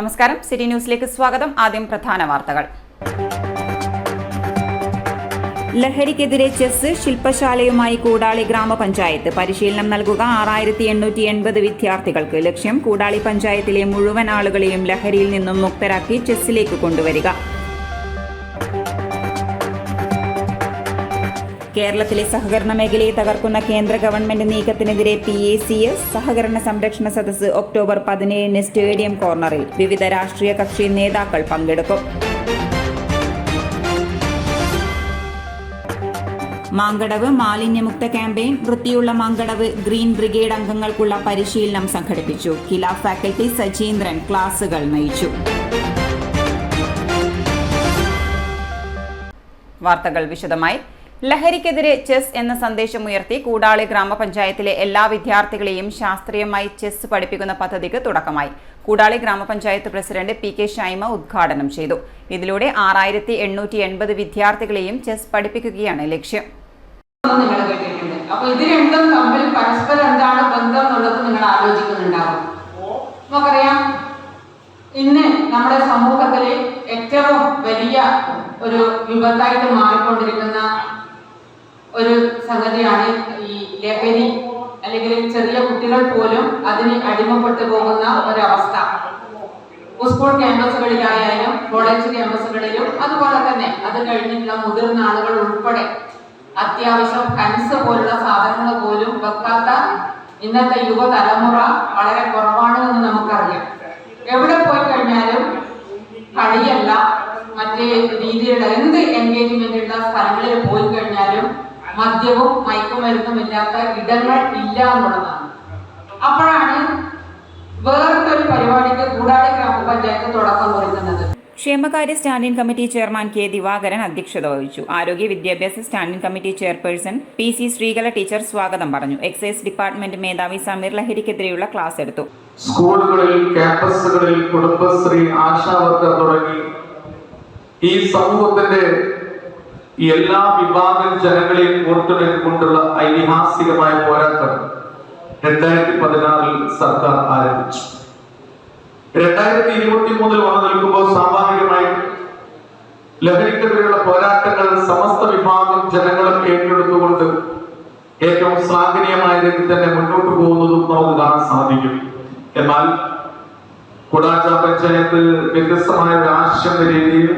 നമസ്കാരം, സിറ്റി ന്യൂസിലേക്ക് സ്വാഗതം. ആദ്യം പ്രധാന വാർത്തകൾ. ലഹരിക്കെതിരെ ചെസ് ശില്പശാലയുമായി കൂടാളി ഗ്രാമപഞ്ചായത്ത്. പരിശീലനം നൽകുക 6880 വിദ്യാർത്ഥികൾക്ക്. ലക്ഷ്യം കൂടാളി പഞ്ചായത്തിലെ മുഴുവൻ ആളുകളെയും ലഹരിയിൽ നിന്നും മുക്തരാക്കി ചെസ്സിലേക്ക് കൊണ്ടുവരിക. കേരളത്തിലെ സഹകരണ മേഖലയെ തകർക്കുന്ന കേന്ദ്ര ഗവൺമെന്റ് നീക്കത്തിനെതിരെ PACS സഹകരണ സംരക്ഷണ സദസ്സ് ഒക്ടോബർ 17 സ്റ്റേഡിയം കോർണറിൽ. വിവിധ രാഷ്ട്രീയ കക്ഷി നേതാക്കൾ പങ്കെടുക്കും. മാങ്കടവ് മാലിന്യമുക്ത ക്യാമ്പയിൻ. വൃത്തിയുള്ള മാങ്കടവ് ഗ്രീൻ ബ്രിഗേഡ് അംഗങ്ങൾക്കുള്ള പരിശീലനം സംഘടിപ്പിച്ചു. കില ഫാക്കൽറ്റി സജീന്ദ്രൻ ക്ലാസുകൾ നയിച്ചു. വാർത്തകൾ വിശദമായി. ലഹരിക്കെതിരെ ചെസ് എന്ന സന്ദേശമുയർത്തി കൂടാളി ഗ്രാമപഞ്ചായത്തിലെ എല്ലാ വിദ്യാർത്ഥികളെയും ശാസ്ത്രീയമായി ചെസ് പഠിപ്പിക്കുന്ന പദ്ധതിക്ക് തുടക്കമായി. കൂടാളി ഗ്രാമപഞ്ചായത്ത് പ്രസിഡന്റ് PK ഷൈമ ഉദ്ഘാടനം ചെയ്തു. ഇതിലൂടെ 6880 വിദ്യാർത്ഥികളെയും ചെസ് പഠിപ്പിക്കുകയാണ് ലക്ഷ്യം. അപ്പോൾ ഇത് രണ്ടും തമ്മിൽ പരസ്പരം എന്താണ് ബന്ധം എന്നുള്ളത് നിങ്ങൾ ആലോചിക്കുന്നുണ്ടാവും. നമുക്കറിയാം, ഇന്ന് നമ്മുടെ സമൂഹത്തിലെ ഏറ്റവും വലിയ ഒരു വിപത്തായിട്ട് മാറിക്കൊണ്ടിരിക്കുന്ന ഒരു സംഗതിയാണ് ഈ ലഹരി, അല്ലെങ്കിൽ ചെറിയ കുട്ടികൾ പോലും അതിന് അടിമപ്പെട്ടു പോകുന്ന ഒരവസ്ഥ. സ്കൂൾ ക്യാമ്പസുകളിലായാലും കോളേജ് ക്യാമ്പസുകളിലും അതുപോലെ തന്നെ അത് കഴിഞ്ഞിട്ടുള്ള മുതിർന്ന ആളുകൾ ഉൾപ്പെടെ അത്യാവശ്യം കൻസ് പോലുള്ള സാധനങ്ങൾ പോലും വെക്കാത്ത ഇന്നത്തെ യുവതലമുറ വളരെ കുറവാണ് എന്ന് നമുക്കറിയാം. എവിടെ പോയി കഴിഞ്ഞാലും കളിയല്ല, മറ്റേ രീതിയിലുള്ള എന്ത് എൻഗേജ്മെന്റുള്ള സ്ഥലങ്ങളിൽ പോയി കഴിഞ്ഞാലും മദ്യവും മയക്കുമരുന്നും ഇല്ലാത്ത ഇടങ്ങൾ ഇല്ല എന്നുള്ളതാണ്. അപ്പോഴാണ് വേറൊരു പരിപാടിക്ക് കൂടാളി ഗ്രാമപഞ്ചായത്ത് തുടക്കം കുറിക്കുന്നത്. ക്ഷേമകാര്യ standing committee chairman K Divakaran അധ്യക്ഷത വഹിച്ചു. ആരോഗ്യ വിദ്യാഭ്യാസ standing committee chairperson PC Sreekala teacher സ്വാഗതം പറഞ്ഞു. എക്സൈസ് ഡിപ്പാർട്ട്മെന്റ് മേധാവി സമീർ ലഹരിക്കെതിരെയുള്ള ക്ലാസ് എടുത്തു. സ്കൂളുകളിൽ, ക്യാമ്പസുകളിൽ കുടുംബശ്രീ, ആശാവർക്കർ തുടങ്ങി ഈ സമൂഹത്തിന്റെ എല്ലാ വിഭാഗം ജനങ്ങളെയും ഓർത്തുകൊണ്ടുള്ള ഐതിഹാസികമായ പോരാട്ടം 2016 സർക്കാർ ആരംഭിച്ചു. 2023 വന്നു നിൽക്കുമ്പോൾ സ്വാഭാവികമായി ലഹരിക്കെതിരെയുള്ള പോരാട്ടങ്ങൾ സമസ്ത വിഭാഗം ജനങ്ങളും ഏറ്റെടുത്തുകൊണ്ട് ഏറ്റവും ശ്ലാഘനീയമായ രീതിയിൽ തന്നെ മുന്നോട്ട് പോകുന്നതും നമുക്ക് കാണാൻ സാധിക്കും. എന്നാൽ കൂടാളി പഞ്ചായത്ത് വ്യത്യസ്തമായ ഒരു ആശങ്ക രീതിയിൽ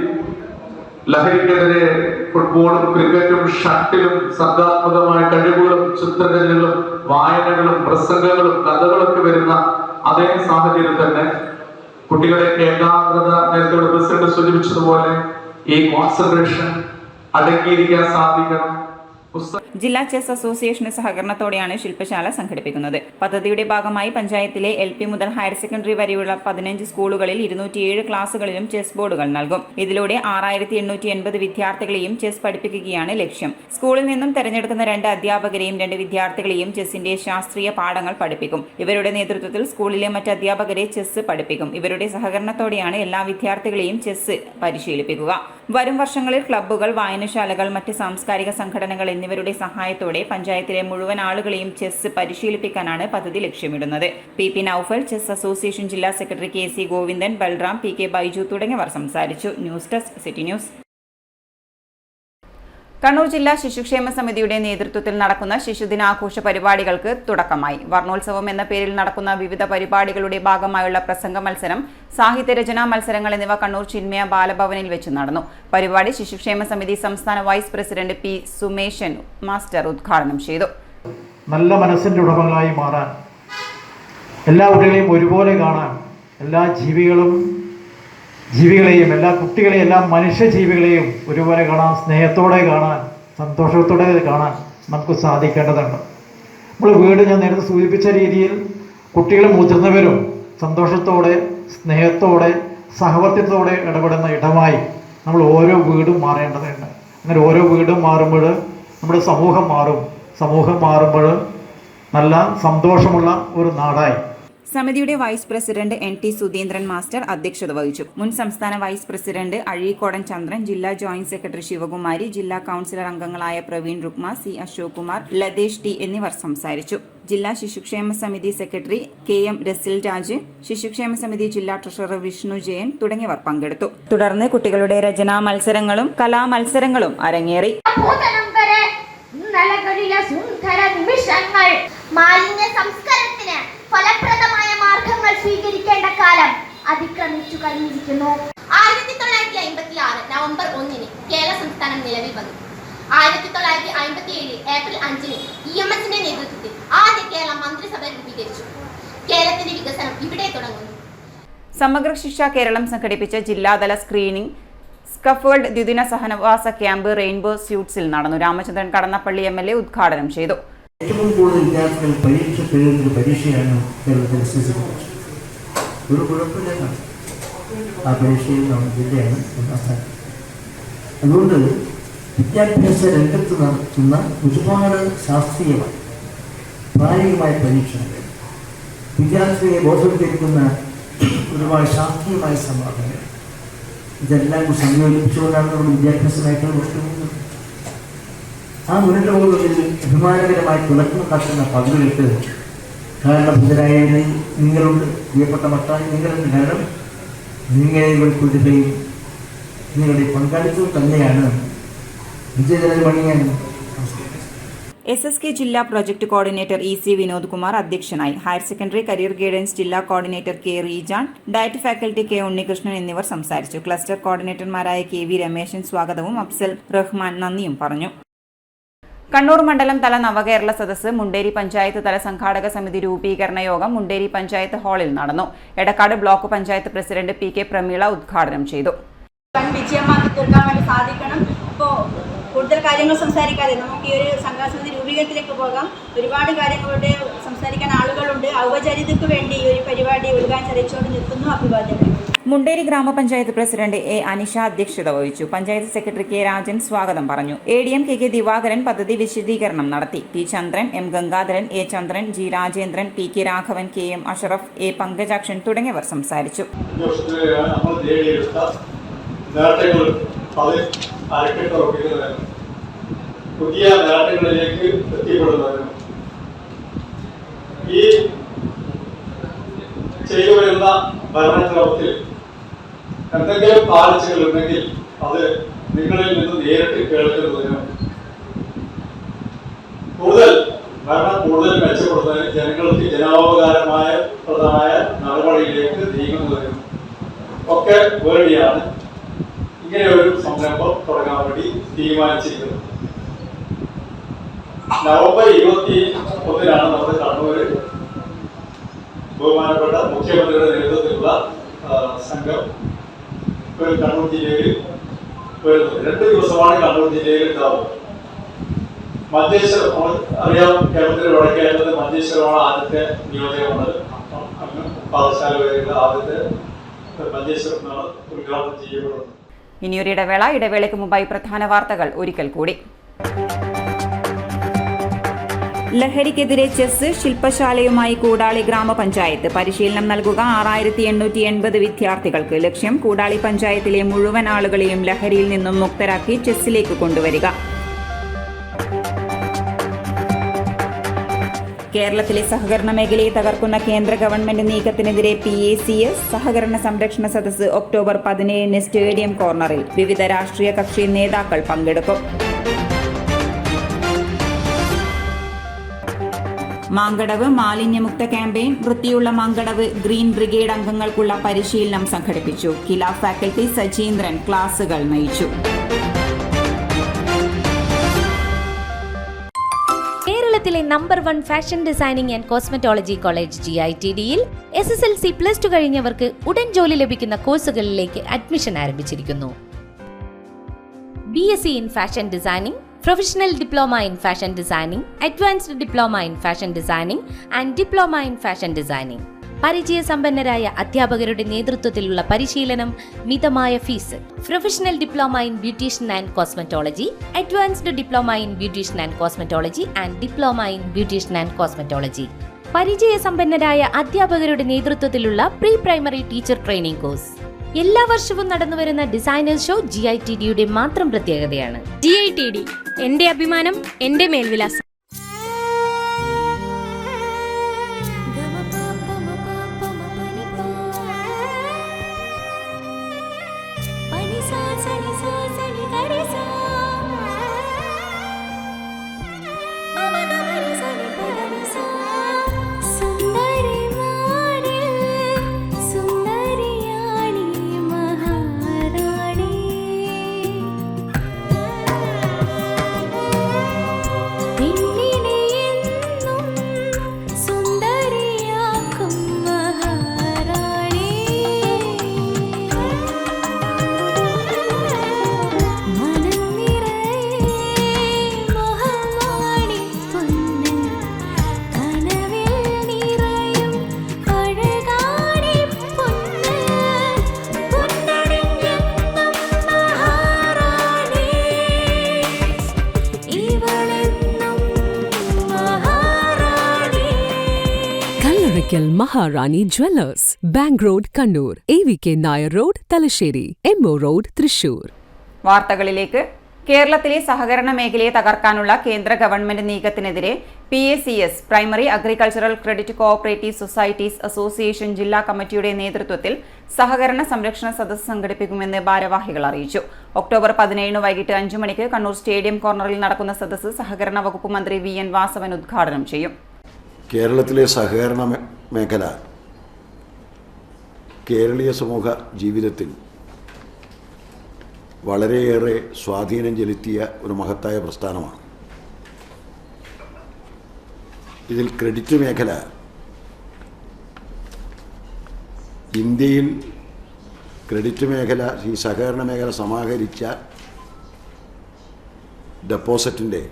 ലഹരിക്കെതിരെ ഫുട്ബോളും ക്രിക്കറ്റും ഷട്ടിലും സർഗാത്മകമായ കഴിവുകളും ചിത്രരചനകളും വായനകളും പ്രസംഗങ്ങളും കഥകളൊക്കെ വരുന്ന അതേ സാഹചര്യം തന്നെ കുട്ടികളെ ഏകാഗ്രത, നേരത്തെ പ്രസിഡന്റ് സൂചിപ്പിച്ചതുപോലെ ഈ കോൺസെൻട്രേഷൻ അടങ്ങിയിരിക്കാൻ സാധിക്കണം. ജില്ലാ ചെസ് അസോസിയേഷന്റെ സഹകരണത്തോടെയാണ് ശില്പശാല സംഘടിപ്പിക്കുന്നത്. പദ്ധതിയുടെ ഭാഗമായി പഞ്ചായത്തിലെ LP മുതൽ ഹയർ സെക്കൻഡറി വരെയുള്ള 15 സ്കൂളുകളിൽ 207 ക്ലാസുകളിലും ചെസ് ബോർഡുകൾ നൽകും. ഇതിലൂടെ 6880 വിദ്യാർത്ഥികളെയും ചെസ് പഠിപ്പിക്കുകയാണ് ലക്ഷ്യം. സ്കൂളിൽ നിന്നും തെരഞ്ഞെടുക്കുന്ന 2 അധ്യാപകരെയും 2 വിദ്യാർത്ഥികളെയും ചെസ്സിന്റെ ശാസ്ത്രീയ പാഠങ്ങൾ പഠിപ്പിക്കും. ഇവരുടെ നേതൃത്വത്തിൽ സ്കൂളിലെ മറ്റ് അധ്യാപകരെ ചെസ് പഠിപ്പിക്കും. ഇവരുടെ സഹകരണത്തോടെയാണ് എല്ലാ വിദ്യാർത്ഥികളെയും ചെസ് പരിശീലിപ്പിക്കുക. വരും വർഷങ്ങളിൽ ക്ലബ്ബുകൾ, വായനശാലകൾ, മറ്റ് സാംസ്കാരിക സംഘടനകൾ എന്നിവരുടെ സഹായത്തോടെ പഞ്ചായത്തിലെ മുഴുവൻ ആളുകളെയും ചെസ് പരിശീലിപ്പിക്കാനാണ് പദ്ധതി ലക്ഷ്യമിടുന്നത്. PP നൌഫൽ, ചെസ് അസോസിയേഷൻ ജില്ലാ secretary KC Govindan, Balram, PK Baiju തുടങ്ങിയവർ സംസാരിച്ചു. News desk, city news. Kannur ജില്ലാ ശിശുക്ഷേമ സമിതിയുടെ നേതൃത്വത്തിൽ നടക്കുന്ന ശിശുദിനാഘോഷ പരിപാടികൾക്ക് തുടക്കമായി. വർണ്ണോത്സവം എന്ന പേരിൽ നടക്കുന്ന വിവിധ പരിപാടികളുടെ ഭാഗമായുള്ള പ്രസംഗ മത്സരം, സാഹിത്യരചനാ മത്സരങ്ങൾ എന്നിവ കണ്ണൂർ ചിന്മയ ബാലഭവനിൽ വെച്ച് നടന്നു. പരിപാടി ശിശുക്ഷേമ സമിതി സംസ്ഥാന vice president P Sumeshan master ഉദ്ഘാടനം ചെയ്തു. നല്ല മനസ്സിന്റെ ഉടമകളായി മാറാൻ, എല്ലാ കുട്ടികളെയും ഒരുപോലെ കാണാൻ, എല്ലാ ജീവികളെയും, എല്ലാ കുട്ടികളെയും, എല്ലാ മനുഷ്യജീവികളെയും ഒരുപോലെ കാണാൻ, സ്നേഹത്തോടെ കാണാൻ, സന്തോഷത്തോടെ കാണാൻ നമുക്ക് സാധിക്കേണ്ടതുണ്ട്. നമ്മൾ വീട്, ഞാൻ നേരത്തെ സൂചിപ്പിച്ച രീതിയിൽ കുട്ടികളും മുതിർന്നവരും സന്തോഷത്തോടെ, സ്നേഹത്തോടെ, സഹവർത്തിത്വത്തോടെ ഇടപെടുന്ന ഇടമായി നമ്മൾ ഓരോ വീടും മാറേണ്ടതുണ്ട്. അങ്ങനെ ഓരോ വീടും മാറുമ്പോൾ നമ്മുടെ സമൂഹം മാറും. സമൂഹം മാറുമ്പോൾ നല്ല സന്തോഷമുള്ള ഒരു നാടായി. സമിതിയുടെ vice president NT Sudheendran master അധ്യക്ഷത വഹിച്ചു. മുൻ സംസ്ഥാന വൈസ് പ്രസിഡന്റ് അഴീക്കോടൻ ചന്ദ്രൻ, ജില്ലാ ജോയിന്റ് സെക്രട്ടറി ശിവകുമാരി, ജില്ലാ കൌൺസിലർ അംഗങ്ങളായ പ്രവീൺ റുക്മ, C. അശോക് കുമാർ, ലതേഷ് T എന്നിവർ സംസാരിച്ചു. ജില്ലാ ശിശുക്ഷേമ സമിതി സെക്രട്ടറി KM രസിൽ രാജ്, ശിശുക്ഷേമ സമിതി ജില്ലാ ട്രഷറർ വിഷ്ണു ജയൻ തുടങ്ങിയവർ പങ്കെടുത്തു. തുടർന്ന് കുട്ടികളുടെ രചനാ മത്സരങ്ങളും കലാമത്സരങ്ങളും അരങ്ങേറി. മാലിന്യ സംസ്കരണത്തിന് ഫലപ്രദമായ മാർഗങ്ങൾ സ്വീകരിക്കേണ്ട കാലം അതിക്രമിച്ചു കഴിഞ്ഞിരിക്കുന്നു. 1956 നവംബർ 1 കേരള സംസ്ഥാനം നിലവിൽ വന്നു. 1957 ഏപ്രിൽ 5 EMSന്റെ നേതൃത്വത്തിൽ ആദ്യ കേരള മന്ത്രിസഭ രൂപീകരിച്ചു. കേരളത്തിന്റെ വികസനം ഇവിടെ തുടങ്ങുന്നു. സമഗ്ര ശിക്ഷ കേരളം സംഘടിപ്പിച്ച ജില്ലാതല സ്ക്രീനിംഗ് സ്കഫേൾഡ് ദ്വിദിന സഹനവാസ ക്യാമ്പ് റെയിൻബോ സ്യൂട്ട്സിൽ നടന്നു. രാമചന്ദ്രൻ കടന്നപ്പള്ളി MLA ഉദ്ഘാടനം ചെയ്തു. ഏറ്റവും കൂടുതൽ വിദ്യാർത്ഥികൾ പരീക്ഷ എഴുതുന്ന പരീക്ഷയാണ് കേരളത്തിൽ SSLC. ഒരു കുഴപ്പമില്ല, ആ പരീക്ഷയിൽ നമ്മുടെ ജില്ലയാണ് ഒന്നാം സ്ഥാനം. അതുകൊണ്ട് വിദ്യാഭ്യാസ രംഗത്ത് നടത്തുന്ന ഒരുപാട് ശാസ്ത്രീയമായ പ്രായോഗികമായ പരീക്ഷണങ്ങൾ, വിദ്യാർത്ഥികളെ ബോധവൽക്കരിക്കുന്ന ഒരുപാട് ശാസ്ത്രീയമായ സംവാദങ്ങൾ, ഇതെല്ലാം സംയോജിപ്പിച്ചുകൊണ്ടാണ് നമ്മുടെ വിദ്യാഭ്യാസ മേഖല മുന്നോട്ട്. ആ മുന്നോട്ട് പോകുന്നതിൽ അഭിമാനകരമായി തുടക്കം കാട്ടുന്ന പദ്ധതികൾക്ക് കാരണഭൂതരായ നിങ്ങളുണ്ട്, പ്രിയപ്പെട്ട മക്കളായ നിങ്ങളുണ്ട്. കാരണം നിങ്ങളുടെ പ്രതിഭയും നിങ്ങളുടെ പങ്കാളിത്തവും തന്നെയാണ് വിജയജനം പണിയാൻ. SSK ജില്ലാ project coordinator EC Vinod Kumar അധ്യക്ഷനായി. ഹയർ സെക്കൻഡറി കരിയർ ഗൈഡൻസ് ജില്ലാ coordinator K. Rejan, DIET faculty K. Unnikrishnan എന്നിവർ സംസാരിച്ചു. ക്ലസ്റ്റർ കോർഡിനേറ്റർമാരായ KV രമേശൻ സ്വാഗതവും അഫ്സൽ റഹ്മാൻ നന്ദിയും പറഞ്ഞു. കണ്ണൂർ മണ്ഡലം തല നവകേരള സദസ്സ് മുണ്ടേരി പഞ്ചായത്ത് തല സംഘാടക സമിതി രൂപീകരണ യോഗം മുണ്ടേരി പഞ്ചായത്ത് ഹാളിൽ നടന്നു. Edakkad block panchayat president PK Prameela ഉദ്ഘാടനം ചെയ്തു. വിജയമാക്കി തീർക്കാൻ വേണ്ടി സാധിക്കണം. ഇപ്പോൾ കൂടുതൽ കാര്യങ്ങൾ സംസാരിക്കാതെ നമുക്ക് ഈ ഒരു സംഘാസമിതി രൂപീകരണത്തിലേക്ക് പോകാം. ഒരുപാട് കാര്യങ്ങളുടെ സംസാരിക്കാൻ ആളുകളുണ്ട്. ഔപചാരികതയ്ക്ക് വേണ്ടി ഈ ഒരു പരിപാടി ഉദ്ഘാടനം അറിയിച്ചുകൊണ്ട് നിൽക്കുന്നു. അഭിവാദ്യങ്ങൾ. മുണ്ടേരി ഗ്രാമപഞ്ചായത്ത് പ്രസിഡന്റ് A. അനിഷ അധ്യക്ഷത വഹിച്ചു. Panchayat secretary K. രാജൻ സ്വാഗതം പറഞ്ഞു. ADM KK ദിവാകരൻ പദ്ധതി വിശദീകരണം നടത്തി. P. Chandran, M. Gangadharan, A. Chandran, G. Rajendran, PK Raghavan, KM Ashraf, A. Pankajakshan തുടങ്ങിയവർ സംസാരിച്ചു. പുതിയ നേട്ടങ്ങളിലേക്ക് എത്തിപ്പെടുന്നതിനും ഈ ചെയ്തു വരുന്ന ഭരണക്രമത്തിൽ എന്തെങ്കിലും പാലിച്ചുകൾ ഉണ്ടെങ്കിൽ അത് നിങ്ങളിൽ നിന്ന് നേരിട്ട് കേൾക്കുന്നതിനും ഭരണം കൂടുതൽ മെച്ചപ്പെടുന്നതിനും ജനങ്ങൾക്ക് ജനോപകാരമായ നടപടിയിലേക്ക് നീങ്ങുന്നതിനും ഒക്കെ വേണ്ടിയാണ് ഇങ്ങനെ ഒരു സംരംഭം തുടങ്ങാൻ വേണ്ടി തീരുമാനിച്ചിരിക്കുന്നത്. നവംബർ 21 നമ്മുടെ കണ്ണൂര് ബഹുമാനപ്പെട്ട മുഖ്യമന്ത്രിയുടെ നേതൃത്വത്തിലുള്ള സംഘം കണ്ണൂർ ജില്ലയിൽ വരുന്നത്. 2 ദിവസമാണ് കണ്ണൂർ ജില്ലയിൽ ഉണ്ടാവുക. മഞ്ചേശ്വരം അറിയാം, കേരളത്തിൽ വടക്കേണ്ടത് മഞ്ചേശ്വരമാണ് ആദ്യത്തെ നിയോജകമാണ്. പാഠശാല വരെയുള്ള ആദ്യത്തെ മഞ്ചേശ്വരത്താണ് ഉദ്ഘാടനം ചെയ്യപ്പെടുന്നത്. ഇനിയൊരു ഇടവേളയ്ക്ക് മുമ്പായി പ്രധാന വാർത്തകൾ ഒരിക്കൽ കൂടി. ലഹരിക്കെതിരെ ചെസ് ശില്പശാലയുമായി കൂടാളി ഗ്രാമപഞ്ചായത്ത്. പരിശീലനം നൽകുക 6880 വിദ്യാർത്ഥികൾക്ക്. ലക്ഷ്യം കൂടാളി പഞ്ചായത്തിലെ മുഴുവൻ ആളുകളെയും ലഹരിയിൽ നിന്നും മുക്തരാക്കി ചെസ്സിലേക്ക് കൊണ്ടുവരിക. കേരളത്തിലെ സഹകരണ മേഖലയെ തകർക്കുന്ന കേന്ദ്ര ഗവൺമെന്റ് നീക്കത്തിനെതിരെ PACS സഹകരണ സംരക്ഷണ സദസ്സ് ഒക്ടോബർ 17 സ്റ്റേഡിയം കോർണറിൽ. വിവിധ രാഷ്ട്രീയ കക്ഷി നേതാക്കൾ പങ്കെടുക്കും. മാങ്കടവ് മാലിന്യമുക്ത ക്യാമ്പയിൻ. വൃത്തിയുള്ള മാങ്കടവ് ഗ്രീൻ ബ്രിഗേഡ് അംഗങ്ങൾക്കുള്ള പരിശീലനം സംഘടിപ്പിച്ചു. കില ഫാക്കൽറ്റി സജീന്ദ്രൻ ക്ലാസുകൾ നയിച്ചു. കേരളത്തിലെ number 1 fashion designing and cosmetology college GITDയിൽ SSLC+2 കഴിഞ്ഞവർക്ക് ഉടൻ ജോലി ലഭിക്കുന്ന കോഴ്സുകളിലേക്ക് അഡ്മിഷൻ ആരംഭിച്ചിരിക്കുന്നു. BSc in Fashion Designing, Professional Diploma in Fashion Designing, Advanced Diploma in Fashion Designing and Diploma in Fashion Designing. പരിചയസമ്പന്നരായ അധ്യാപകരുടെ നേതൃത്വത്തിലുള്ള പരിശീലനം, മിതമായ fees. Professional diploma in beautician and cosmetology, advanced diploma in beautician and cosmetology and diploma in beautician and cosmetology. പരിചയസമ്പന്നരായ അധ്യാപകരുടെ നേതൃത്വത്തിലുള്ള pre primary teacher training course. എല്ലാ വർഷവും നടന്നുവരുന്ന ഡിസൈനേഴ്സ് ഷോ GITDയുടെ മാത്രം പ്രത്യേകതയാണ്. GITD എന്റെ അഭിമാനം, എന്റെ മേൽവിലാസം. Maharani Jewellers, Bank Road, Kannur, AVK Nair Road, Talasheri, MO Road, Thrissur. വാർത്തകളിലേക്ക്. കേരളത്തിലെ സഹകരണ മേഖലയെ തകർക്കാനുള്ള കേന്ദ്ര ഗവൺമെന്റ് നീക്കത്തിനെതിരെ PACS primary agricultural credit cooperative societies association ജില്ലാ കമ്മിറ്റിയുടെ നേതൃത്വത്തിൽ സഹകരണ സംരക്ഷണ സദസ്സ് സംഘടിപ്പിക്കുമെന്ന് ഭാരവാഹികൾ അറിയിച്ചു. ഒക്ടോബർ 17 വൈകിട്ട് 5 മണിക്ക് കണ്ണൂർ സ്റ്റേഡിയം കോർണറിൽ നടക്കുന്ന സദസ്സ് സഹകരണ വകുപ്പ് മന്ത്രി VN വാസവൻ ഉദ്ഘാടനം ചെയ്യും. കേരളത്തിലെ സഹകരണ മേഖല കേരളീയ സമൂഹ ജീവിതത്തിൽ വളരെയേറെ സ്വാധീനം ചെലുത്തിയ ഒരു മഹത്തായ പ്രസ്ഥാനമാണ്. ഇതിൽ ക്രെഡിറ്റ് മേഖല ഇന്ത്യയിൽ ക്രെഡിറ്റ് മേഖല ഈ സഹകരണ മേഖല സമാഹരിച്ച ഡെപ്പോസിറ്റിൻ്റെ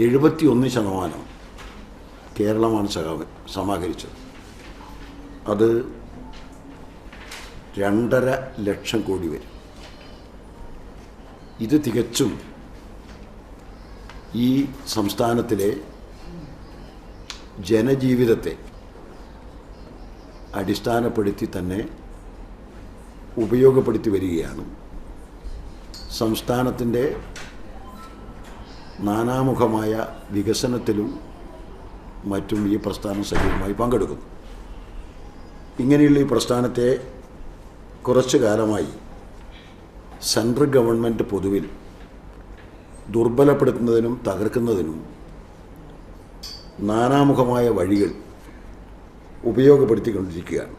71% കേരളമാണ് സമാഹരിച്ചത്. അത് 2.5 ലക്ഷം കോടി വരും. ഇത് തികച്ചും ഈ സംസ്ഥാനത്തിലെ ജനജീവിതത്തെ അടിസ്ഥാനപ്പെടുത്തി തന്നെ ഉപയോഗപ്പെടുത്തി വരികയാണ്. സംസ്ഥാനത്തിൻ്റെ നാനാമുഖമായ വികസനത്തിലും മറ്റും ഈ പ്രസ്ഥാനം സജീവമായി പങ്കെടുക്കുന്നു. ഇങ്ങനെയുള്ള ഈ പ്രസ്ഥാനത്തെ കുറച്ചു കാലമായി സെൻട്രൽ ഗവൺമെൻറ് പൊതുവിൽ ദുർബലപ്പെടുത്തുന്നതിനും തകർക്കുന്നതിനും നാനാമുഖമായ വഴികൾ ഉപയോഗപ്പെടുത്തിക്കൊണ്ടിരിക്കുകയാണ്.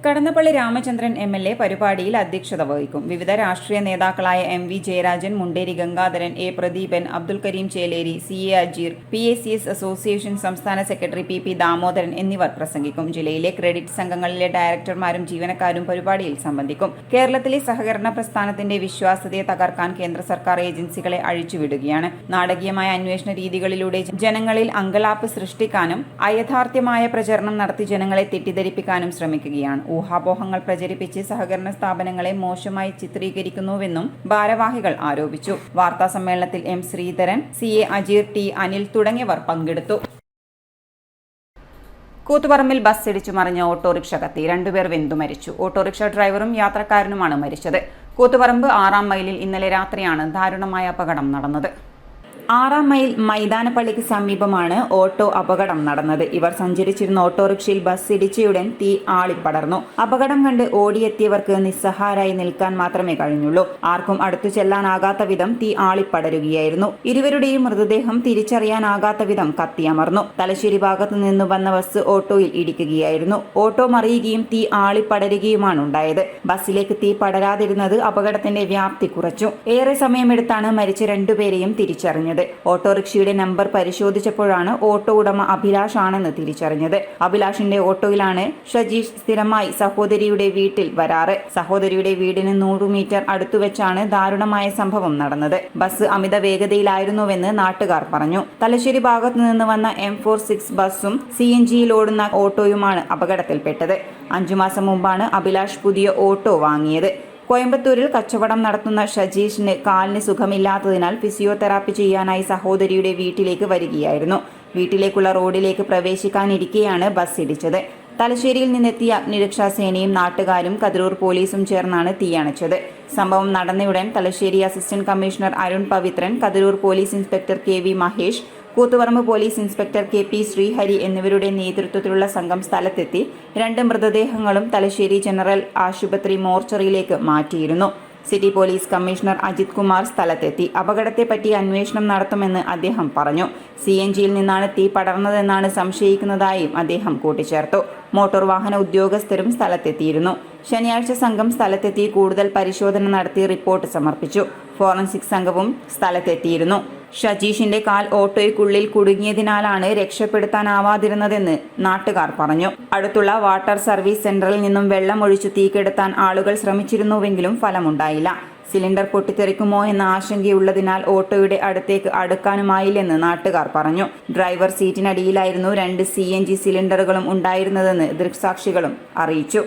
കടന്നപ്പള്ളി രാമചന്ദ്രൻ MLA പരിപാടിയിൽ അധ്യക്ഷത വഹിക്കും. വിവിധ രാഷ്ട്രീയ നേതാക്കളായ MV Jayarajan, Munderi Gangadharan, A Pradeepan, Abdul Kareem Cheleri, CA Ajeer, PACS association സംസ്ഥാന സെക്രട്ടറി PP ദാമോദരൻ എന്നിവർ പ്രസംഗിക്കും. ജില്ലയിലെ ക്രെഡിറ്റ് സംഘങ്ങളിലെ ഡയറക്ടർമാരും ജീവനക്കാരും പരിപാടിയിൽ സംബന്ധിക്കും. കേരളത്തിലെ സഹകരണ പ്രസ്ഥാനത്തിന്റെ വിശ്വാസ്യതയെ തകർക്കാൻ കേന്ദ്ര സർക്കാർ ഏജൻസികളെ അഴിച്ചുവിടുകയാണ്. നാടകീയമായ അന്വേഷണ രീതികളിലൂടെ ജനങ്ങളിൽ അങ്കലാപ്പ് സൃഷ്ടിക്കാനും അയഥാർത്ഥ്യമായ പ്രചരണം നടത്തി ജനങ്ങളെ തെറ്റിദ്ധരിപ്പിക്കാനും ശ്രമിക്കുകയാണ്. ഊഹാപോഹങ്ങൾ പ്രചരിപ്പിച്ച് സഹകരണ സ്ഥാപനങ്ങളെ മോശമായി ചിത്രീകരിക്കുന്നുവെന്നും ഭാരവാഹികൾ ആരോപിച്ചു. വാർത്താ സമ്മേളനത്തിൽ M Sreedharan, CA Ajeer, T Anil തുടങ്ങിയവർ പങ്കെടുത്തു. കൂത്തുപറമ്പിൽ ബസ് ഇടിച്ചു മറിഞ്ഞ ഓട്ടോറിക്ഷ കത്തി 2 പേർ വെന്തു മരിച്ചു. ഓട്ടോറിക്ഷ ഡ്രൈവറും യാത്രക്കാരനുമാണ് മരിച്ചത്. കൂത്തുപറമ്പ് 6-ാം മൈലിൽ ഇന്നലെ രാത്രിയാണ് ദാരുണമായ അപകടം നടന്നത്. 6-ാം മൈൽ മൈതാനപ്പള്ളിക്ക് സമീപമാണ് ഓട്ടോ അപകടം നടന്നത്. ഇവർ സഞ്ചരിച്ചിരുന്ന ഓട്ടോറിക്ഷയിൽ ബസ് ഇടിച്ചയുടൻ തീ ആളിപ്പടർന്നു. അപകടം കണ്ട് ഓടിയെത്തിയവർക്ക് നിസ്സഹാരായി നിൽക്കാൻ മാത്രമേ കഴിഞ്ഞുള്ളൂ. ആർക്കും അടുത്തു ചെല്ലാനാകാത്ത വിധം തീ ആളിപ്പടരുകയായിരുന്നു. ഇരുവരുടെയും മൃതദേഹം തിരിച്ചറിയാനാകാത്ത വിധം കത്തിയമർന്നു. തലശ്ശേരി ഭാഗത്തു നിന്ന് വന്ന ബസ് ഓട്ടോയിൽ ഇടിക്കുകയായിരുന്നു. ഓട്ടോ മറിയുകയും തീ ആളിപ്പടരുകയുമാണ് ഉണ്ടായത്. ബസ്സിലേക്ക് തീ പടരാതിരുന്നത് അപകടത്തിന്റെ വ്യാപ്തി കുറച്ചു. ഏറെ സമയമെടുത്താണ് മരിച്ച 2 പേരെയും തിരിച്ചറിഞ്ഞത്. ഓട്ടോറിക്ഷയുടെ നമ്പർ പരിശോധിച്ചപ്പോഴാണ് ഓട്ടോ ഉടമ അഭിലാഷ് ആണെന്ന് തിരിച്ചറിഞ്ഞത്. അഭിലാഷിന്റെ ഓട്ടോയിലാണ് ഷജീഷ് സ്ഥിരമായി സഹോദരിയുടെ വീട്ടിൽ വരാറ്. സഹോദരിയുടെ വീടിന് 100 മീറ്റർ അടുത്തുവെച്ചാണ് ദാരുണമായ സംഭവം നടന്നത്. ബസ് അമിത വേഗതയിലായിരുന്നുവെന്ന് നാട്ടുകാർ പറഞ്ഞു. തലശ്ശേരി ഭാഗത്തു നിന്ന് വന്ന M46 ബസ്സും CNGയിൽ ഓടുന്ന ഓട്ടോയുമാണ് അപകടത്തിൽപ്പെട്ടത്. 5 മാസം മുമ്പാണ് അഭിലാഷ് പുതിയ ഓട്ടോ വാങ്ങിയത്. കോയമ്പത്തൂരിൽ കച്ചവടം നടത്തുന്ന ഷജീഷിന് കാലിന് സുഖമില്ലാത്തതിനാൽ ഫിസിയോതെറാപ്പി ചെയ്യാനായി സഹോദരിയുടെ വീട്ടിലേക്ക് വരികയായിരുന്നു. വീട്ടിലേക്കുള്ള റോഡിലേക്ക് പ്രവേശിക്കാനിരിക്കെയാണ് ബസ് ഇടിച്ചത്. തലശ്ശേരിയിൽ നിന്നെത്തിയ അഗ്നിരക്ഷാസേനയും നാട്ടുകാരും കതിരൂർ പോലീസും ചേർന്നാണ് തീയണച്ചത്. സംഭവം നടന്നയുടൻ Thalassery assistant commissioner Arun Pavithran, Kathiroor police inspector KV Mahesh, Koothuparamba police inspector KP Sreehari എന്നിവരുടെ നേതൃത്വത്തിലുള്ള സംഘം സ്ഥലത്തെത്തി 2 മൃതദേഹങ്ങളും തലശ്ശേരി ജനറൽ ആശുപത്രി മോർച്ചറിയിലേക്ക് മാറ്റിയിരുന്നു. City police commissioner Ajith Kumar സ്ഥലത്തെത്തി അപകടത്തെപ്പറ്റി അന്വേഷണം നടത്തുമെന്ന് അദ്ദേഹം പറഞ്ഞു. CNGയിൽ നിന്നാണ് തീ പടർന്നതെന്നാണ് സംശയിക്കുന്നതായും അദ്ദേഹം കൂട്ടിച്ചേർത്തു. മോട്ടോർ വാഹന ഉദ്യോഗസ്ഥരും സ്ഥലത്തെത്തിയിരുന്നു. ശനിയാഴ്ച സംഘം സ്ഥലത്തെത്തി കൂടുതൽ പരിശോധന നടത്തി റിപ്പോർട്ട് സമർപ്പിച്ചു. ഫോറൻസിക് സംഘവും സ്ഥലത്തെത്തിയിരുന്നു. ഷജീഷിന്റെ കാൽ ഓട്ടോയ്ക്കുള്ളിൽ കുടുങ്ങിയതിനാലാണ് രക്ഷപ്പെടുത്താനാവാതിരുന്നതെന്ന് നാട്ടുകാർ പറഞ്ഞു. അടുത്തുള്ള വാട്ടർ സർവീസ് സെന്ററിൽ നിന്നും വെള്ളം ഒഴിച്ചു തീകെടുത്താൻ ആളുകൾ ശ്രമിച്ചിരുന്നുവെങ്കിലും ഫലമുണ്ടായില്ല. സിലിണ്ടർ പൊട്ടിത്തെറിക്കുമോ എന്ന ആശങ്കയുള്ളതിനാൽ ഓട്ടോയുടെ അടുത്തേക്ക് അടുക്കാനുമായില്ലെന്ന് നാട്ടുകാർ പറഞ്ഞു. ഡ്രൈവർ സീറ്റിനടിയിലായിരുന്നു 2 CNG സിലിണ്ടറുകളും ഉണ്ടായിരുന്നതെന്ന് ദൃക്സാക്ഷികളും അറിയിച്ചു.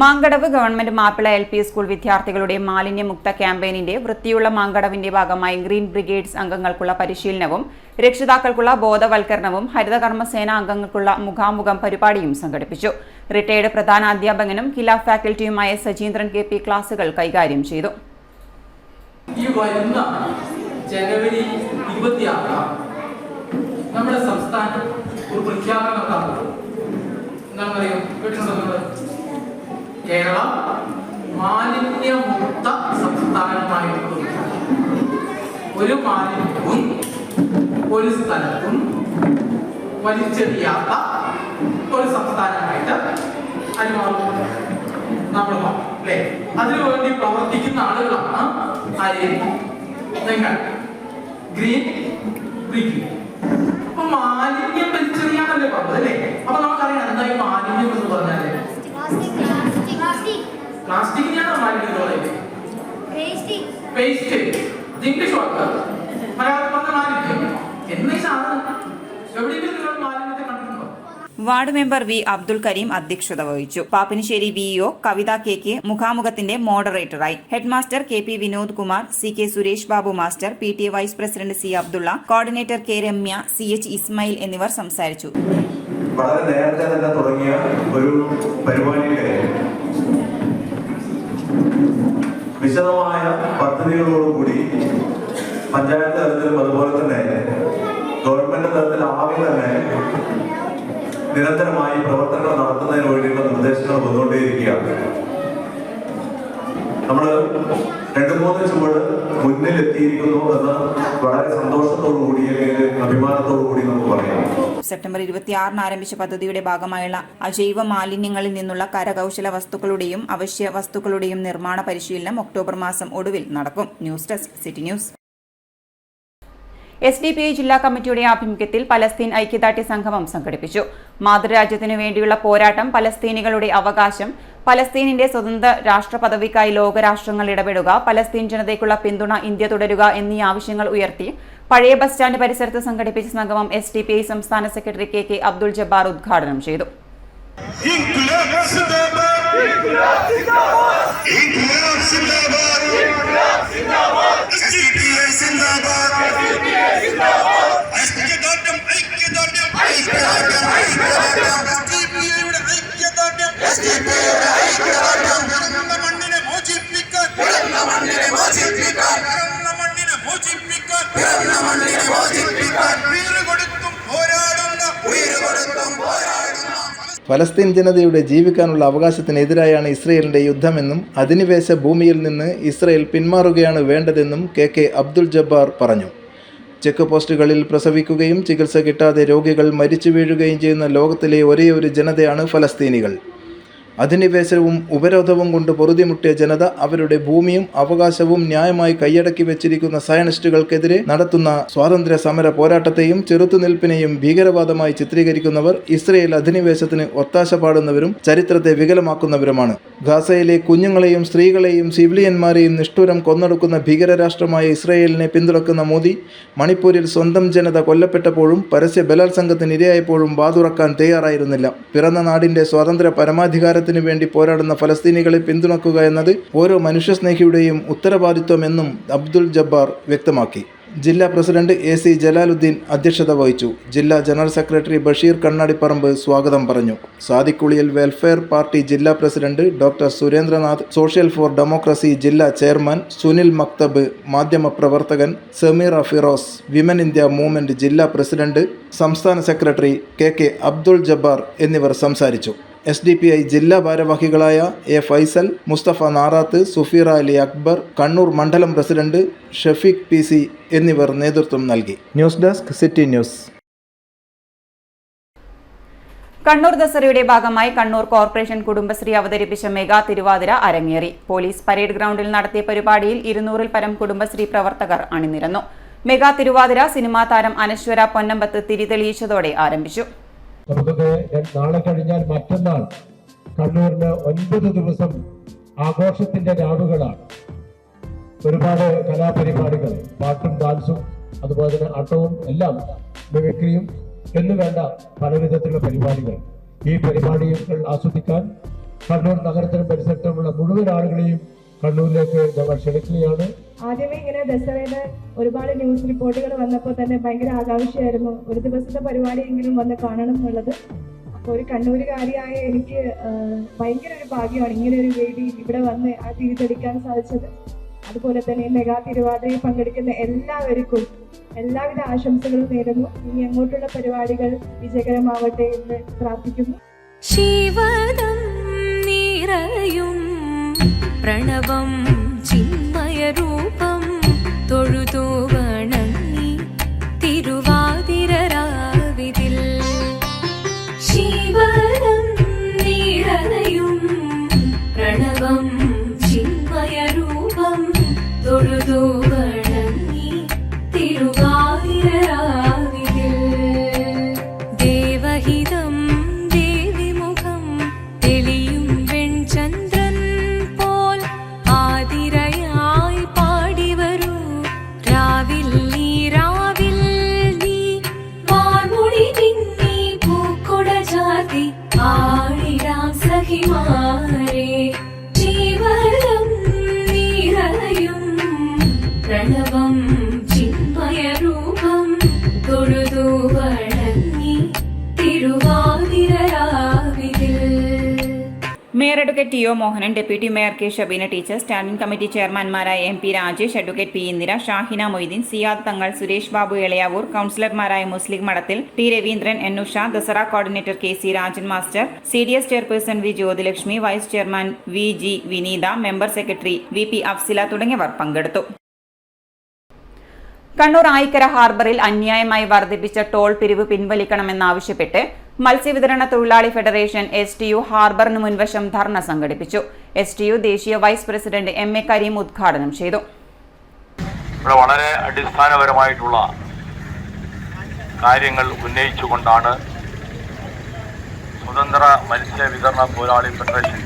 Mankadavu government Mappila LP school വിദ്യാർത്ഥികളുടെ മാലിന്യമുക്ത ക്യാമ്പയിനിന്റെ വൃത്തിയുള്ള മാങ്കടവിന്റെ ഭാഗമായി ഗ്രീൻ ബ്രിഗേഡ്സ് അംഗങ്ങൾക്കുള്ള പരിശീലനവും രക്ഷിതാക്കൾക്കുള്ള ബോധവൽക്കരണവും ഹരിതകർമ്മസേന അംഗങ്ങൾക്കുള്ള മുഖാമുഖം പരിപാടിയും സംഘടിപ്പിച്ചു. റിട്ടയർഡ് പ്രധാന അധ്യാപകനും കില ഫാക്കൽറ്റിയുമായ സജീന്ദ്രൻ KP ക്ലാസുകൾ കൈകാര്യം ചെയ്തു. ഈ വരുന്ന ജനുവരി 26 നമ്മുടെ സംസ്ഥാനം ഒരു പ്രഖ്യാപനം നടത്താറുണ്ട്. എന്താ പറയുക, കേരളം മാലിന്യമുക്ത സംസ്ഥാനമായിട്ട് ഒരു മാലിന്യവും ഒരു സ്ഥലത്തും വലിച്ചെറിയാത്ത ഒരു സംസ്ഥാനമായിട്ട് അനുമാറും നമ്മൾ അല്ലേ. അതിനുവേണ്ടി പ്രവർത്തിക്കുന്ന ആളുകളാണ് നിങ്ങൾ ഗ്രീൻ ബ്രിഗേഡ്. അപ്പൊ മാലിന്യം വലിച്ചെറിയാനല്ലേ പറഞ്ഞത് അല്ലേ. അപ്പൊ നമുക്കറിയാം എന്തായി മാലിന്യം എന്ന് പറഞ്ഞാല് പ്ലാസ്റ്റിക്കിനെയാണ് മാലിന്യം പേസ്റ്റ്, ഇംഗ്ലീഷ് വാക്ക് മലയാളം പറഞ്ഞ മാലിന്യം എന്നീ സാധനം എവിടെയെങ്കിലും നിങ്ങൾ മാലിന്യത്തെ കണ്ടിട്ടുണ്ടോ? Ward member V Abdul Kareem അധ്യക്ഷത വഹിച്ചു. പാപ്പിനിശ്ശേരി VO കവിത KK മുഖാമുഖത്തിന്റെ മോഡറേറ്ററായി. Headmaster KP Vinod Kumar, CK Suresh Babu master, PTA vice president C Abdulla, coordinator K Ramya, CH Ismail എന്നിവർ സംസാരിച്ചു. വളരെ നേരത്തെ തന്നെ തുടങ്ങിയ ഒരു പരിപാടിയുടെ വിശദമായ പദ്ധതികളോടുകൂടി പഞ്ചായത്ത് തലത്തിലും അതുപോലെ തന്നെ ഗവൺമെന്റ് തലത്തിലാകെ തന്നെ നിരന്തരമായി പ്രവർത്തനങ്ങൾ നടത്തുന്നതിന് വേണ്ടിയുള്ള നിർദ്ദേശങ്ങൾ വന്നുകൊണ്ടേയിരിക്കുകയാണ്. നമ്മൾ 2-3 ചുവട് മുന്നിലെത്തിയിരിക്കുന്നു എന്ന് വളരെ സന്തോഷത്തോടു കൂടി അല്ലെങ്കിൽ അഭിമാനത്തോടു കൂടി നമുക്ക് പറയാം. സെപ്റ്റംബർ 26 ആരംഭിച്ച പദ്ധതിയുടെ ഭാഗമായുള്ള അജൈവ മാലിന്യങ്ങളിൽ നിന്നുള്ള കരകൗശല വസ്തുക്കളുടെയും അവശ്യ വസ്തുക്കളുടെയും നിർമ്മാണ പരിശീലനം ഒക്ടോബർ മാസം ഒടുവിൽ നടക്കും. News desk city news. SDPI ജില്ലാ കമ്മിറ്റിയുടെ ആഭിമുഖ്യത്തിൽ പലസ്തീൻ ഐക്യദാർഢ്യ സംഗമം സംഘടിപ്പിച്ചു. മാതൃരാജ്യത്തിനു വേണ്ടിയുള്ള പോരാട്ടം, പലസ്തീനികളുടെ അവകാശം, പലസ്തീനിന്റെ സ്വതന്ത്ര രാഷ്ട്ര പദവിക്കായി ലോകരാഷ്ട്രങ്ങൾ ഇടപെടുക, പലസ്തീൻ ജനതയ്ക്കുള്ള പിന്തുണ ഇന്ത്യ തുടരുക എന്നീ ആവശ്യങ്ങൾ ഉയർത്തി പഴയ ബസ് സ്റ്റാൻഡ് പരിസരത്ത് സംഘടിപ്പിച്ച സംഗമം SDPI സംസ്ഥാന സെക്രട്ടറി KK അബ്ദുൾ ജബ്ബാർ ഉദ്ഘാടനം ചെയ്തു. ഫലസ്തീൻ ജനതയുടെ ജീവിക്കാനുള്ള അവകാശത്തിനെതിരായാണ് ഇസ്രയേലിന്റെ യുദ്ധമെന്നും അധിനിവേശ ഭൂമിയിൽ നിന്ന് ഇസ്രയേൽ പിന്മാറുകയാണ് വേണ്ടതെന്നും KK അബ്ദുൾ ജബ്ബാർ പറഞ്ഞു. ചെക്ക് പോസ്റ്റുകളിൽ പ്രസവിക്കുകയും ചികിത്സ കിട്ടാതെ രോഗികൾ മരിച്ചു വീഴുകയും ചെയ്യുന്ന ലോകത്തിലെ ഒരേയൊരു ജനതയാണ് ഫലസ്തീനികൾ. അധിനിവേശവും ഉപരോധവും കൊണ്ട് പൊറുതിമുട്ടിയ ജനത അവരുടെ ഭൂമിയും അവകാശവും ന്യായമായി കൈയടക്കി വെച്ചിരിക്കുന്ന സയനിസ്റ്റുകൾക്കെതിരെ നടത്തുന്ന സ്വാതന്ത്ര്യ സമര പോരാട്ടത്തെയും ചെറുത്തുനിൽപ്പിനെയും ഭീകരവാദമായി ചിത്രീകരിക്കുന്നവർ ഇസ്രയേൽ അധിനിവേശത്തിന് ഒത്താശ പാടുന്നവരും ചരിത്രത്തെ വികലമാക്കുന്നവരുമാണ്. ഗാസയിലെ കുഞ്ഞുങ്ങളെയും സ്ത്രീകളെയും സിവിലിയന്മാരെയും നിഷ്ഠൂരം കൊന്നൊടുക്കുന്ന ഭീകരരാഷ്ട്രമായ ഇസ്രയേലിനെ പിന്തുണക്കുന്ന മോദി മണിപ്പൂരിൽ സ്വന്തം ജനത കൊല്ലപ്പെട്ടപ്പോഴും പരസ്യ ബലാത്സംഗത്തിന് ഇരയായപ്പോഴും വാതുറക്കാൻ തയ്യാറായിരുന്നില്ല. പിറന്ന നാടിന്റെ സ്വാതന്ത്ര്യ പരമാധികാരത്തെ സ്വാതന്ത്ര്യത്തിനു വേണ്ടി പോരാടുന്ന ഫലസ്തീനികളെ പിന്തുണക്കുക എന്നത് ഓരോ മനുഷ്യസ്നേഹിയുടെയും ഉത്തരവാദിത്വമെന്നും അബ്ദുൽ ജബ്ബാർ വ്യക്തമാക്കി. ജില്ലാ പ്രസിഡന്റ് AC ജലാലുദ്ദീൻ അധ്യക്ഷത വഹിച്ചു. ജില്ലാ ജനറൽ സെക്രട്ടറി ബഷീർ കണ്ണാടിപ്പറമ്പ് സ്വാഗതം പറഞ്ഞു. സാദിഖുളിയൽ വെൽഫെയർ പാർട്ടി ജില്ലാ president doctor Surendranath, social for democracy ജില്ലാ ചെയർമാൻ സുനിൽ മക്തബ്, മാധ്യമപ്രവർത്തകൻ Sameera Firoz, women India movement ജില്ലാ പ്രസിഡന്റ് സംസ്ഥാന സെക്രട്ടറി KK അബ്ദുൾ ജബ്ബാർ എന്നിവർ സംസാരിച്ചു. SDPI ജില്ലാ ഭാരവാഹികളായ A ഫൈസൽ, മുസ്തഫ നാറാത്ത്, സുഫീറ അലി അക്ബർ, കണ്ണൂർ മണ്ഡലം പ്രസിഡന്റ് ഷഫീഖ് PC എന്നിവർ നേതൃത്വം നൽകി. News desk city news. Kannur ദസറയുടെ ഭാഗമായി കണ്ണൂർ കോർപ്പറേഷൻ കുടുംബശ്രീ അവതരിപ്പിച്ച മെഗാ തിരുവാതിര അരങ്ങേറി. പോലീസ് പരേഡ് ഗ്രൗണ്ടിൽ നടത്തിയ പരിപാടിയിൽ 200-ൽ പരം കുടുംബശ്രീ പ്രവർത്തകർ അണിനിരന്നു. മെഗാ തിരുവാതിര സിനിമാ താരം അനശ്വര പൊന്നമ്പത്ത് തിരിതെളിയിച്ചതോടെ ആരംഭിച്ചു. നമുക്കൊക്കെ നാളെ കഴിഞ്ഞാൽ മറ്റന്നാൾ കണ്ണൂരിന് 9 ദിവസം ആഘോഷത്തിന്റെ രാവുകളാണ്. ഒരുപാട് കലാപരിപാടികൾ, പാട്ടും ഡാൻസും അതുപോലെ തന്നെ ആട്ടവും എല്ലാം, മിമിക്രിയും എന്നു വേണ്ട പലവിധത്തിലുള്ള പരിപാടികൾ. ഈ പരിപാടികൾ ആസ്വദിക്കാൻ കണ്ണൂർ നഗരത്തിനും പരിസരത്തുമുള്ള മുഴുവൻ ആളുകളെയും കണ്ണൂരിലേക്ക് ഞങ്ങൾ ക്ഷണിക്കുകയാണ്. ആദ്യമേ ഇങ്ങനെ ദസറയുടെ ഒരുപാട് ന്യൂസ് റിപ്പോർട്ടുകൾ വന്നപ്പോൾ തന്നെ ഭയങ്കര ആകാംക്ഷയായിരുന്നു, ഒരു ദിവസത്തെ പരിപാടിയെങ്കിലും വന്ന് കാണണം എന്നുള്ളത്. അപ്പോൾ ഒരു കണ്ണൂരുകാരിയായ എനിക്ക് ഭയങ്കര ഒരു ഭാഗ്യമാണ് ഇങ്ങനെ ഒരു വേദി ഇവിടെ വന്ന് ആ തിരിതെളിക്കാൻ സാധിച്ചത്. അതുപോലെ തന്നെ മെഗാ തിരുവാതിരയിൽ പങ്കെടുക്കുന്ന എല്ലാവർക്കും എല്ലാവിധ ആശംസകളും നേരുന്നു. ഇനി അങ്ങോട്ടുള്ള പരിപാടികൾ വിജയകരമാവട്ടെ എന്ന് പ്രാർത്ഥിക്കുന്നു. ശിവദം നിറയും പ്രണവം ചിന്മയരൂപം തൊഴുതു വണങ്ങി തിരുവാതിര രാവിതിൽ. ശിവദം നിറയും പ്രണവം ചിന്മയരൂപം തൊഴുതു വണങ്ങി തിരുവാതിര രാവിതിൽ. ദേവഹിതം ദേവിമുഖം തെളിയും വെൺചന്ദ്രൻ പോൽ ആതിരയായി പാടിവരൂ രാവിൽ നീ രാവിൽ നീ വാർമുടി പിന്നി പൂക്കുട ചാർത്തി ആടിരാം സഖിമാരെ. ജീവനം നിറയും പ്രണവം ചിന്മയരൂപം തൊഴുതു വണങ്ങി തിരുവാതിര രാവിതിൽ. Mayor advocate T O. Mohanan, deputy mayor K. Shabeena teacher, standing committee ചെയർമാൻമാരായ MP Rajesh, advocate P. Indira, Shahina Moideen, Siyad Thangal, Suresh Babu Elayavoor, കൌൺസിലർമാരായ Muslim Madathil, T. Raveendran, N. Usha, Dasara coordinator KC Rajan master, CDS chairperson V. Jyothilakshmi, vice chairman VG Vineetha, member secretary VP Afsila തുടങ്ങിയവർ പങ്കെടുത്തു. കണ്ണൂർ ആയിക്കര ഹാർബറിൽ അന്യായമായി വർദ്ധിപ്പിച്ച ടോൾ പിരിവ് പിൻവലിക്കണമെന്നാവശ്യപ്പെട്ട് മത്സ്യവിതരണ തൊഴിലാളി ഫെഡറേഷൻ STU ഹാർബറിന് മുൻവശം ധർണ സംഘടിപ്പിച്ചു. STU ദേശീയ വൈസ് പ്രസിഡന്റ് MA കരീം ഉദ്ഘാടനം ചെയ്തു. വളരെ അടിസ്ഥാനപരമായിട്ടുള്ള കാര്യങ്ങൾ ഉന്നയിച്ചുകൊണ്ടാണ് സ്വതന്ത്ര മത്സ്യവിതരണ തൊഴിലാളി ഫെഡറേഷൻ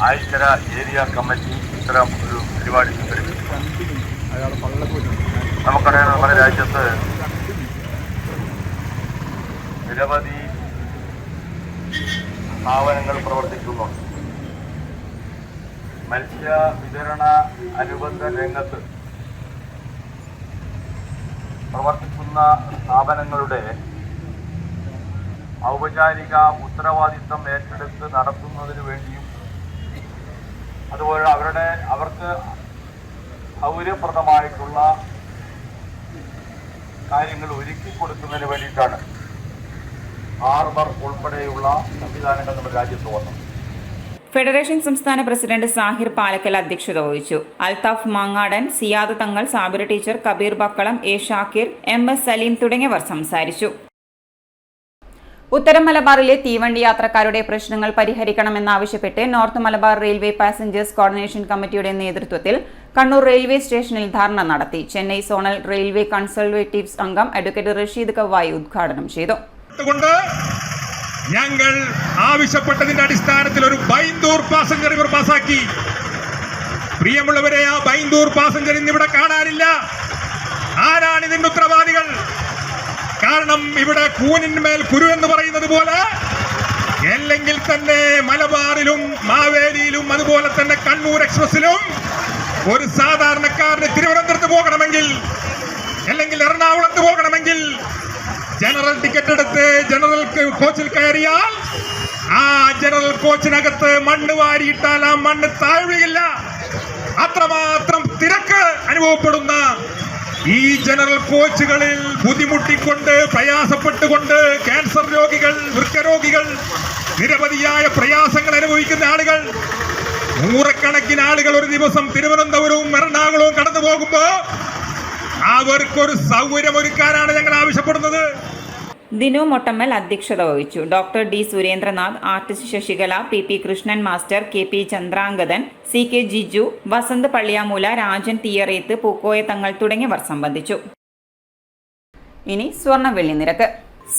ആയിക്കര ഏരിയ കമ്മിറ്റി ഇത്തരം ഒരു പരിപാടി സംഘടിപ്പിക്കുന്നത്. നമുക്കറിയാം, നമ്മുടെ രാജ്യത്ത് നിരവധി സ്ഥാപനങ്ങൾ പ്രവർത്തിക്കുന്നുണ്ട്. മത്സ്യവിതരണ അനുബന്ധ രംഗത്ത് പ്രവർത്തിക്കുന്ന സ്ഥാപനങ്ങളുടെ ഔപചാരിക ഉത്തരവാദിത്തം ഏറ്റെടുത്ത് നടത്തുന്നതിന് വേണ്ടിയും അതുപോലെ അവർക്ക് സൗകര്യപ്രദമായിട്ടുള്ള കാര്യങ്ങൾ ഒരുക്കി കൊടുക്കുന്നതിന് വേണ്ടിയിട്ടാണ് ഹാർബർ ഉൾപ്പെടെയുള്ള സംവിധാനങ്ങൾ നമ്മുടെ രാജ്യത്ത് വന്നത്. ഫെഡറേഷൻ സംസ്ഥാന പ്രസിഡന്റ് സാഹിർ പാലക്കൽ അധ്യക്ഷത വഹിച്ചു. Althaf Mangadan, Siyad Thangal, Sabir teacher, Kabeer Bakkalam, A. Shakir, MS Saleem തുടങ്ങിയവർ സംസാരിച്ചു. ഉത്തര മലബാറിലെ തീവണ്ടി യാത്രക്കാരുടെ പ്രശ്നങ്ങൾ പരിഹരിക്കണമെന്നാവശ്യപ്പെട്ട് north Malabar railway passengers coordination കമ്മിറ്റിയുടെ നേതൃത്വത്തിൽ കണ്ണൂർ റെയിൽവേ സ്റ്റേഷനിൽ ധർണ നടത്തി. ചെന്നൈ സോണൽ റെയിൽവേ കൺസർവേറ്റീവ്സ് അംഗം അഡ്വക്കേറ്റ് റഷീദ് കവായി ഉദ്ഘാടനം ചെയ്തു. ഞങ്ങൾ ആവശ്യപ്പെട്ടതിന്റെ അടിസ്ഥാനത്തിൽ ഒരു ബൈന്ദൂർ പാസഞ്ചർ ഇവർ പാസാക്കി. പ്രിയമുള്ളവരെ, ആ ബൈന്ദൂർ പാസഞ്ചർ ഇന്നിവിടെ കാണാനില്ല. ആരാണ് ഇതിന്റെ ഉത്തരവാദികൾ? കാരണം ഇവിടെ കൂനിന്മേൽ കുരു എന്ന് പറയുന്നത് പോലെ ഇല്ലെങ്കിൽ തന്നെ മലബാറിലും മാവേലിയിലും അതുപോലെ തന്നെ കണ്ണൂർ എക്സ്പ്രസിലും ഒരു സാധാരണക്കാരന് തിരുവനന്തപുരത്ത് പോകണമെങ്കിൽ അല്ലെങ്കിൽ എറണാകുളത്ത് പോകണമെങ്കിൽ ജനറൽ ടിക്കറ്റ് എടുത്ത് ജനറൽ കോച്ചിൽ കയറിയാൽ ആ ജനറൽ കോച്ചിനകത്ത് മണ്ണ് വാരിയിട്ടാൽ ആ മണ്ണ് താഴുകയില്ല. അത്രമാത്രം തിരക്ക് അനുഭവപ്പെടുന്ന ഈ ജനറൽ കോച്ചുകളിൽ ബുദ്ധിമുട്ടിക്കൊണ്ട് പ്രയാസപ്പെട്ടുകൊണ്ട് ക്യാൻസർ രോഗികൾ, വൃക്കരോഗികൾ, നിരവധിയായ പ്രയാസങ്ങൾ അനുഭവിക്കുന്ന ആളുകൾ, നൂറുകണക്കിന് ആളുകൾ ഒരു ദിവസം തിരുവനന്തപുരവും എറണാകുളവും കടന്നു പോകുമ്പോ അവർക്കൊരു സൗകര്യമൊരുക്കാനാണ് ഞങ്ങൾ ആവശ്യപ്പെടുന്നത്. ദിനു മൊട്ടമ്മൽ അധ്യക്ഷത വഹിച്ചു. Doctor D Surendranath, artist Sasikala, P Krishnan master, KP Chandrangathan, CK Jiju, Vasanth Palliyamoola, Rajan Theeyareth, Pookoya Thangal തുടങ്ങിയവർ സംബന്ധിച്ചു. ഇനി സ്വർണ്ണ വെള്ളി നിരക്ക്.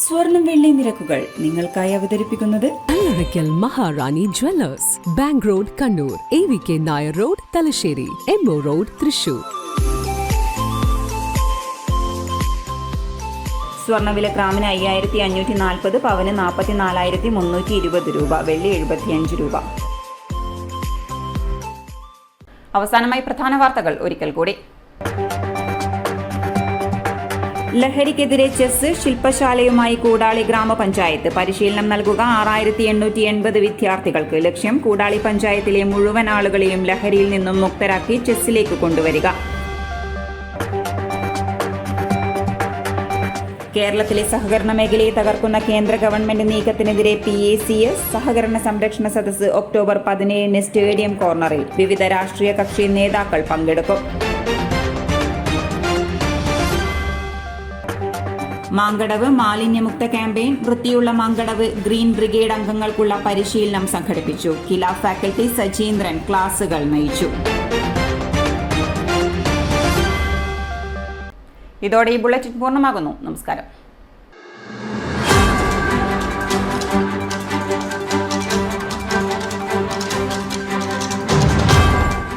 സ്വർണം വെള്ളി നിരക്കുകൾ നിങ്ങൾക്കായി അവതരിപ്പിക്കുന്നത് Kallarakkal Maharani jewellers, bank road Kannur, AVK Nair road Thalassery, MO road Thrissur. സ്വർണ്ണവില ഗ്രാമിന് 5540, പവന് 44,320 രൂപ, വെള്ളി 75 രൂപ. അവസാനമായി പ്രധാന വാർത്തകൾ ഒരിക്കൽ കൂടി. ലഹരിക്കെതിരെ ചെസ് ശില്പശാലയുമായി കൂടാളി ഗ്രാമപഞ്ചായത്ത്. പരിശീലനം നൽകുക 6880 വിദ്യാർത്ഥികൾക്ക്. ലക്ഷ്യം കൂടാളി പഞ്ചായത്തിലെ മുഴുവൻ ആളുകളെയും ലഹരിയിൽ നിന്നും മുക്തരാക്കി ചെസ്സിലേക്ക് കൊണ്ടുവരിക. കേരളത്തിലെ സഹകരണ മേഖലയെ തകർക്കുന്ന കേന്ദ്ര ഗവൺമെന്റ് നീക്കത്തിനെതിരെ PACS സഹകരണ സംരക്ഷണ സദസ്സ് ഒക്ടോബർ 17 സ്റ്റേഡിയം കോർണറിൽ. വിവിധ രാഷ്ട്രീയ കക്ഷി നേതാക്കൾ പങ്കെടുക്കും. മാങ്കടവ് മാലിന്യമുക്ത ക്യാമ്പയിൻ. വൃത്തിയുള്ള മാങ്കടവ് ഗ്രീൻ ബ്രിഗേഡ് അംഗങ്ങൾക്കുള്ള പരിശീലനം സംഘടിപ്പിച്ചു. കില ഫാക്കൽറ്റി സജീന്ദ്രൻ ക്ലാസുകൾ നയിച്ചു. ഇതോടെ ഈ ബുള്ളറ്റിൻ പൂർണ്ണമാകുന്നു. നമസ്കാരം.